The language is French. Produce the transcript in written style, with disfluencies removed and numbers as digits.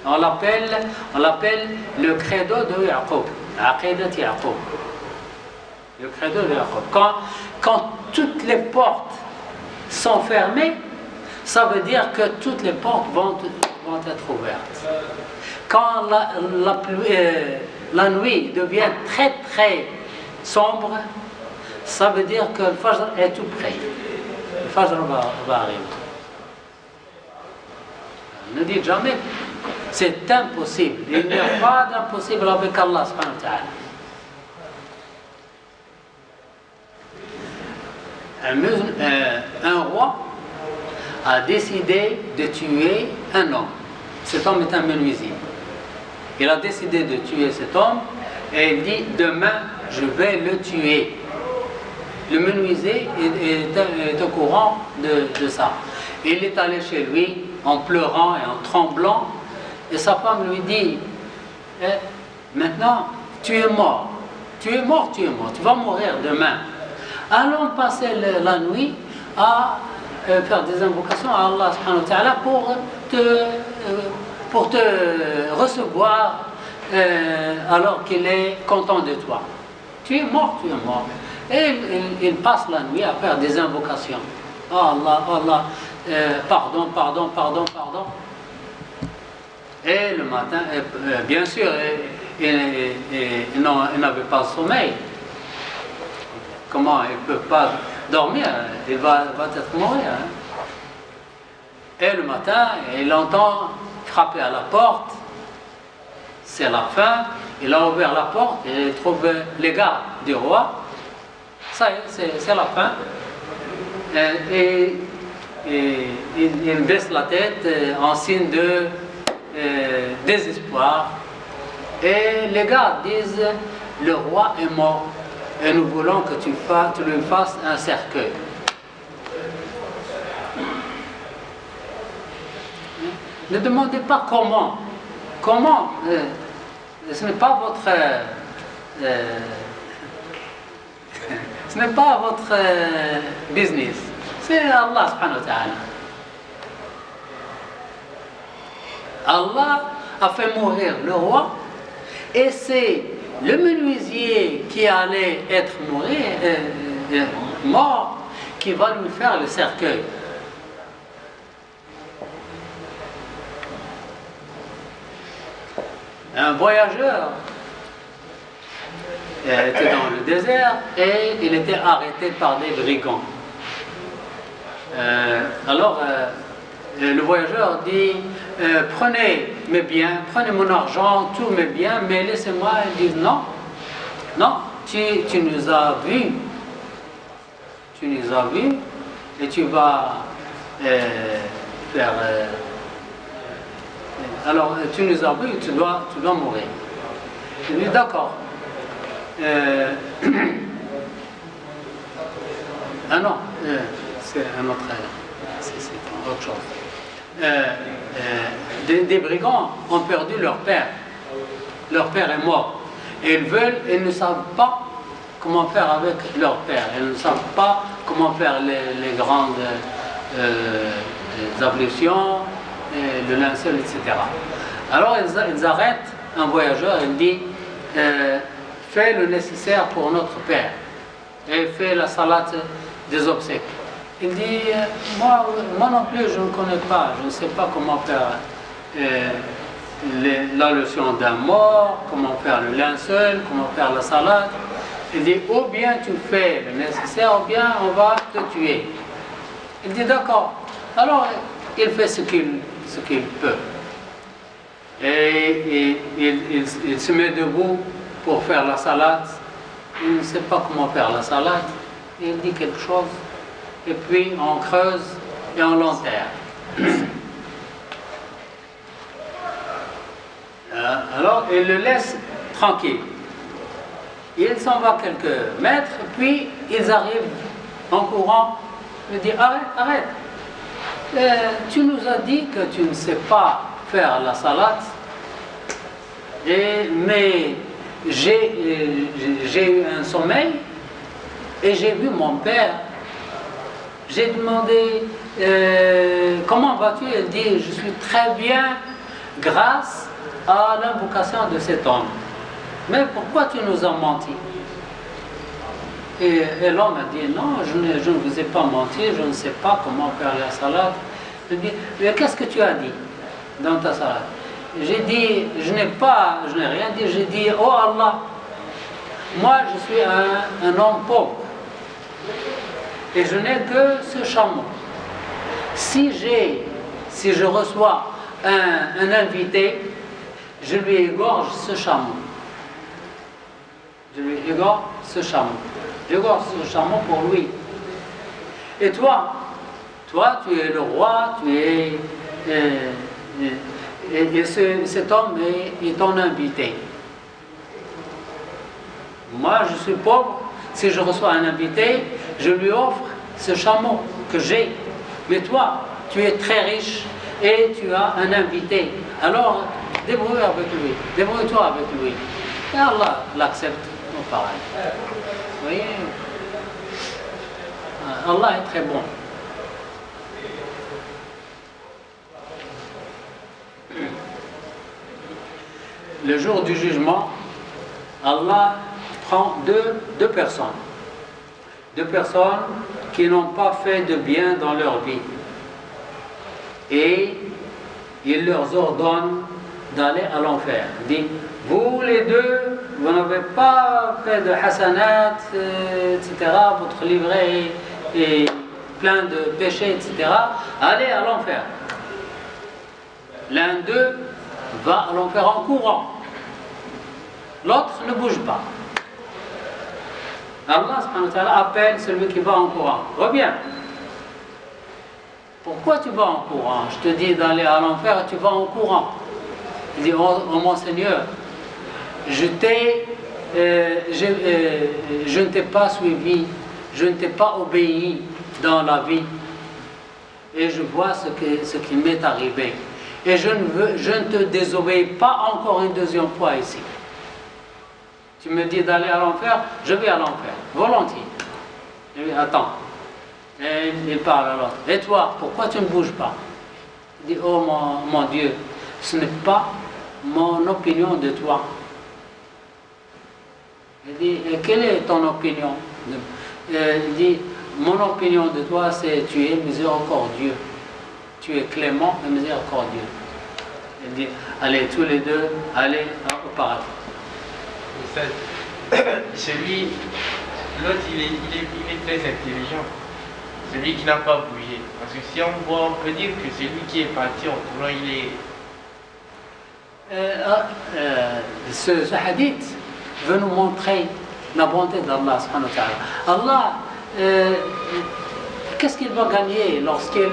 On l'appelle le credo de Yaqub, Aqidat Yaqub. Le credo de Yaqub. Quand toutes les portes sont fermées, ça veut dire que toutes les portes vont être ouvertes. Quand la nuit devient très très sombre, ça veut dire que le Fajr est tout près. Le Fajr va arriver. Ne dites jamais, c'est impossible. Il n'y a pas d'impossible avec Allah subhanahu wa ta'ala. Un roi a décidé de tuer un homme. Cet homme est un menuisier. Il a décidé de tuer cet homme et il dit demain je vais le tuer. Le menuisier est au courant de ça. Il est allé chez lui en pleurant et en tremblant et sa femme lui dit maintenant tu es mort, tu vas mourir demain. Allons passer la nuit à faire des invocations à Allah subhanahu wa ta'ala pour te recevoir alors qu'il est content de toi. Tu es mort. Et il passe la nuit à faire des invocations. Oh Allah, pardon. Et le matin, bien sûr, il n'avait pas sommeil. Comment il ne peut pas dormir? Il va être mourir. Hein? Et le matin, il entend frapper à la porte. C'est la fin. Il a ouvert la porte et il trouve les gardes du roi. Ça y est, c'est la fin. Et il baisse la tête en signe de désespoir. Et les gardes disent, le roi est mort et nous voulons que tu lui fasses un cercueil. Ne demandez pas comment. Comment ce n'est pas votre ce n'est pas votre business. C'est Allah subhanahu wa ta'ala. Allah a fait mourir le roi et c'est le menuisier qui allait être mort qui va lui faire le cercueil. Un voyageur était dans le désert et il était arrêté par des brigands. Alors le voyageur dit prenez mes biens, prenez mon argent, tous mes biens, mais laissez-moi. Il dit non, tu nous as vus, et tu vas faire. Alors tu nous as vus, tu dois mourir. Il dit d'accord. Ah non, c'est autre chose. Des brigands ont perdu leur père. Leur père est mort. Et ils ne savent pas comment faire avec leur père. Ils ne savent pas comment faire les grandes ablutions, le linceul, etc. Alors ils arrêtent un voyageur. Il dit fais le nécessaire pour notre père et fais la salate des obsèques. Il dit moi non plus je ne connais pas, je ne sais pas comment faire la lotion d'un mort, comment faire le linceul, comment faire la salade. Il dit ou bien tu fais le nécessaire ou bien on va te tuer. Il dit d'accord. Alors il fait ce qu'il peut. Et il se met debout pour faire la salade. Il ne sait pas comment faire la salade. Il dit quelque chose. Et puis on creuse et on l'enterre. Alors il le laisse tranquille. Il s'en va quelques mètres, puis ils arrivent en courant. Il dit arrête. Tu nous as dit que tu ne sais pas faire la salade, mais j'ai eu un sommeil et j'ai vu mon père. J'ai demandé comment vas-tu? Elle dit je suis très bien, grâce à l'invocation de cet homme. Mais pourquoi tu nous as menti? Et l'homme a dit, non, je ne vous ai pas menti, je ne sais pas comment faire la salade. Je dis, mais qu'est-ce que tu as dit dans ta salade? J'ai dit, je n'ai rien dit, j'ai dit, oh Allah, moi je suis un homme pauvre et je n'ai que ce chameau. Si je reçois un invité, je lui égorge ce chameau. Je lui égorge ce chameau. J'égorge ce chameau pour lui. Et toi, tu es le roi, tu es... et cet homme est ton invité. Moi, je suis pauvre. Si je reçois un invité, je lui offre ce chameau que j'ai. Mais toi, tu es très riche et tu as un invité. Alors, débrouille-toi avec lui. Et Allah l'accepte au pareil. Vous voyez, Allah est très bon. Le jour du jugement, Allah prend deux personnes. Deux personnes qui n'ont pas fait de bien dans leur vie. Et il leur ordonne d'aller à l'enfer. Il dit, vous les deux, vous n'avez pas fait de hasanat, etc. Votre livret est plein de péchés, etc. Allez à l'enfer. L'un d'eux va à l'enfer en courant. L'autre ne bouge pas. Allah subhanahu wa ta'ala appelle celui qui va en courant. Reviens. Pourquoi tu vas en courant? Je te dis d'aller à l'enfer et tu vas en courant. Il dit, oh mon Seigneur, je ne t'ai pas suivi, je ne t'ai pas obéi dans la vie. Et je vois ce qui m'est arrivé. Et je ne te désobéis pas encore une deuxième fois ici. Tu me dis d'aller à l'enfer, je vais à l'enfer, volontiers. Je lui dis, attends. Et il parle à l'autre. Et toi, pourquoi tu ne bouges pas? Il dit, oh mon Dieu, ce n'est pas mon opinion de toi. Il dit, et quelle est ton opinion? Il dit, mon opinion de toi, c'est tu es miséricordieux. Tu es clément et miséricordieux. Il dit, allez, tous les deux, allez au paradis. Celui, l'autre, il est très intelligent. Celui qui n'a pas bougé. Parce que si on voit, on peut dire que celui qui est parti en courant, il est... Ce hadith veut nous montrer la bonté d'Allah subhanahu wa ta'ala. Allah, qu'est-ce qu'il va gagner lorsqu'il